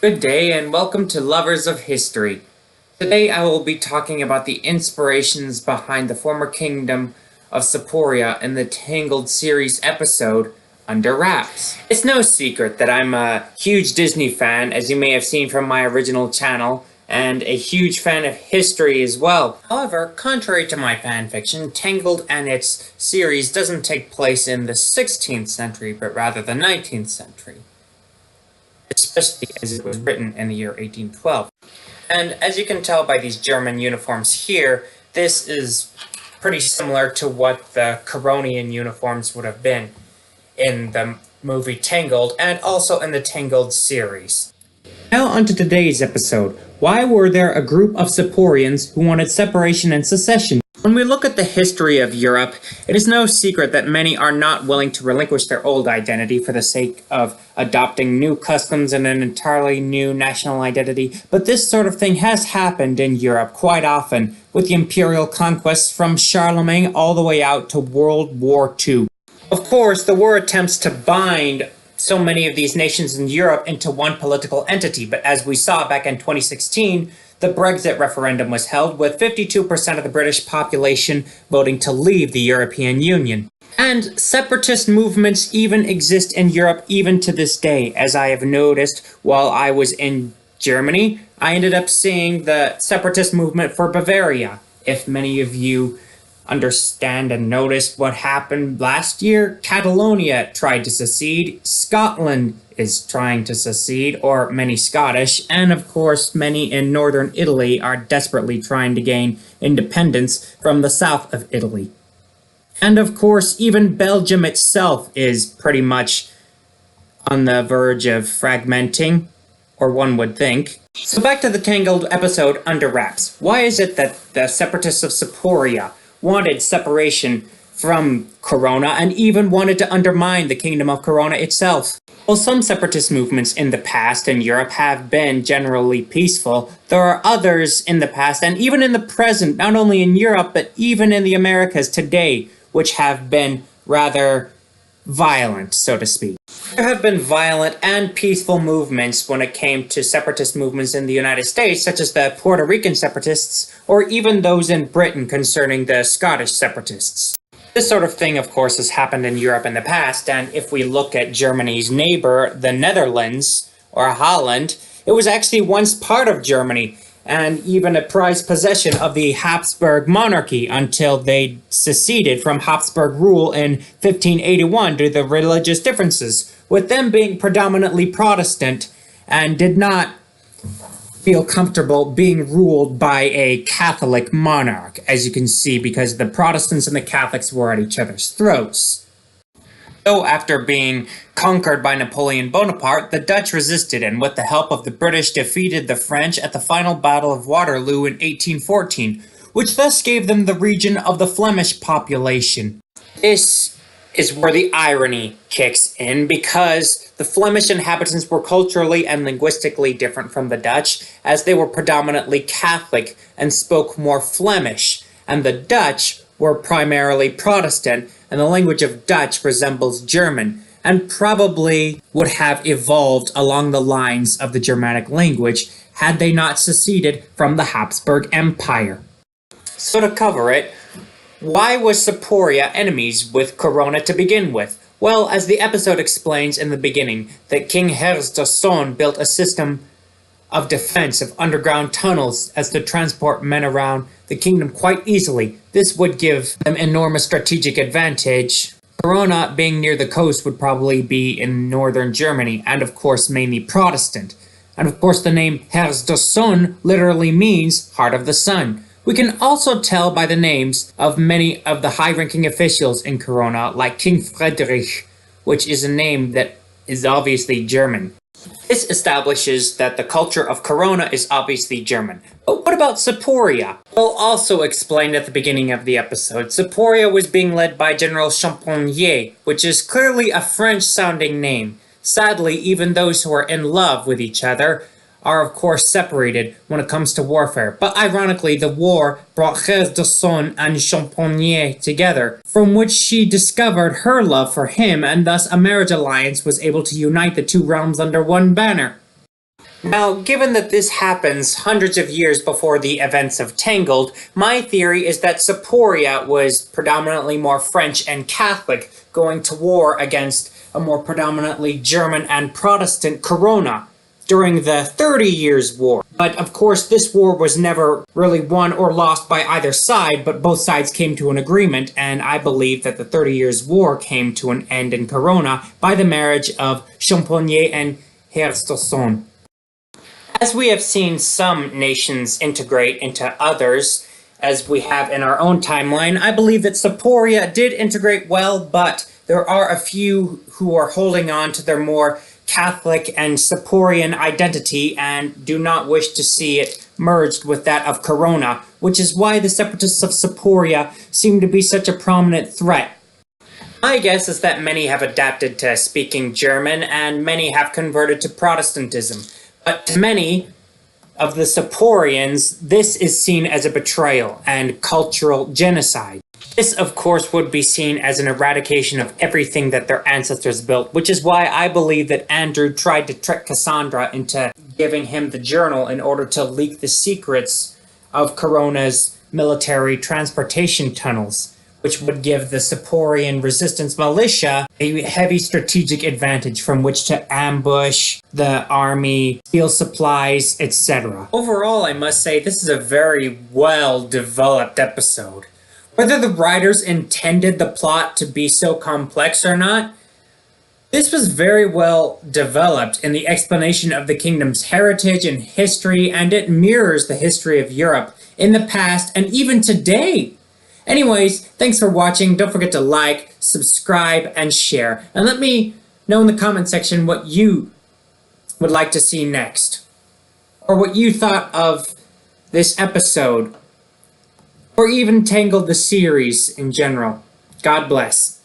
Good day and welcome to Lovers of History. Today I will be talking about the inspirations behind the former kingdom of Seporia in the Tangled series episode Under Wraps. It's no secret that I'm a huge Disney fan, as you may have seen from my original channel, and a huge fan of history as well. However, contrary to my fanfiction, Tangled and its series doesn't take place in the 16th century, but rather the 19th century. Especially as it was written in the year 1812. And as you can tell by these German uniforms here, this is pretty similar to what the Coronian uniforms would have been in the movie Tangled and also in the Tangled series. Now onto today's episode. Why were there a group of Seporians who wanted separation and secession? When we look at the history of Europe, it is no secret that many are not willing to relinquish their old identity for the sake of adopting new customs and an entirely new national identity, but this sort of thing has happened in Europe quite often, with the imperial conquests from Charlemagne all the way out to World War II. Of course, there were attempts to bind so many of these nations in Europe into one political entity, but as we saw back in 2016, the Brexit referendum was held with 52% of the British population voting to leave the European Union. And separatist movements even exist in Europe even to this day. As I have noticed while I was in Germany, I ended up seeing the separatist movement for Bavaria. If many of you understand and noticed what happened last year, Catalonia tried to secede, Scotland is trying to secede, or many Scottish, and of course many in northern Italy are desperately trying to gain independence from the south of Italy. And of course even Belgium itself is pretty much on the verge of fragmenting, or one would think. So back to the Tangled episode Under Wraps. Why is it that the separatists of Seporia wanted separation from Corona and even wanted to undermine the kingdom of Corona itself? While some separatist movements in the past in Europe have been generally peaceful, there are others in the past and even in the present, not only in Europe but even in the Americas today, which have been rather violent, so to speak. There have been violent and peaceful movements when it came to separatist movements in the United States, such as the Puerto Rican separatists, or even those in Britain concerning the Scottish separatists. This sort of thing, of course, has happened in Europe in the past, and if we look at Germany's neighbor, the Netherlands, or Holland, it was actually once part of Germany, and even a prized possession of the Habsburg monarchy until they seceded from Habsburg rule in 1581 due to the religious differences, with them being predominantly Protestant and did not feel comfortable being ruled by a Catholic monarch, as you can see, because the Protestants and the Catholics were at each other's throats. So after being conquered by Napoleon Bonaparte, the Dutch resisted and with the help of the British defeated the French at the final Battle of Waterloo in 1814, which thus gave them the region of the Flemish population. This is where the irony kicks in, because the Flemish inhabitants were culturally and linguistically different from the Dutch, as they were predominantly Catholic and spoke more Flemish, and the Dutch were primarily Protestant, and the language of Dutch resembles German, and probably would have evolved along the lines of the Germanic language had they not seceded from the Habsburg Empire. So to cover it, why was Seporia enemies with Corona to begin with? Well, as the episode explains in the beginning, that King Herz built a system of defense of underground tunnels as to transport men around the kingdom quite easily. This would give them enormous strategic advantage. Corona, being near the coast, would probably be in northern Germany, and of course mainly Protestant. And of course the name Herz literally means Heart of the Sun. We can also tell by the names of many of the high-ranking officials in Corona, like King Friedrich, which is a name that is obviously German. This establishes that the culture of Corona is obviously German. But what about Seporia? Well, also explained at the beginning of the episode, Seporia was being led by General Champollion, which is clearly a French-sounding name. Sadly, even those who are in love with each other are of course separated when it comes to warfare, but ironically the war brought Herz and Champollion together, from which she discovered her love for him, and thus a marriage alliance was able to unite the two realms under one banner. Now, given that this happens hundreds of years before the events of Tangled, my theory is that Seporia was predominantly more French and Catholic, going to war against a more predominantly German and Protestant Corona during the 30 Years' War. But of course, this war was never really won or lost by either side, but both sides came to an agreement, and I believe that the 30 Years' War came to an end in Corona by the marriage of Champollion and Herstosson. As we have seen some nations integrate into others, as we have in our own timeline, I believe that Seporia did integrate well, but there are a few who are holding on to their more Catholic and Seporian identity and do not wish to see it merged with that of Corona, which is why the separatists of Seporia seem to be such a prominent threat. My guess is that many have adapted to speaking German and many have converted to Protestantism. But to many of the Seporians, this is seen as a betrayal and cultural genocide. This, of course, would be seen as an eradication of everything that their ancestors built, which is why I believe that Andrew tried to trick Cassandra into giving him the journal in order to leak the secrets of Corona's military transportation tunnels, which would give the Seporian resistance militia a heavy strategic advantage from which to ambush the army, steal supplies, etc. Overall, I must say this is a very well-developed episode. Whether the writers intended the plot to be so complex or not, this was very well developed in the explanation of the kingdom's heritage and history, and it mirrors the history of Europe in the past and even today. Anyways, thanks for watching. Don't forget to like, subscribe, and share. And let me know in the comment section what you would like to see next. Or what you thought of this episode. Or even Tangled the series in general. God bless.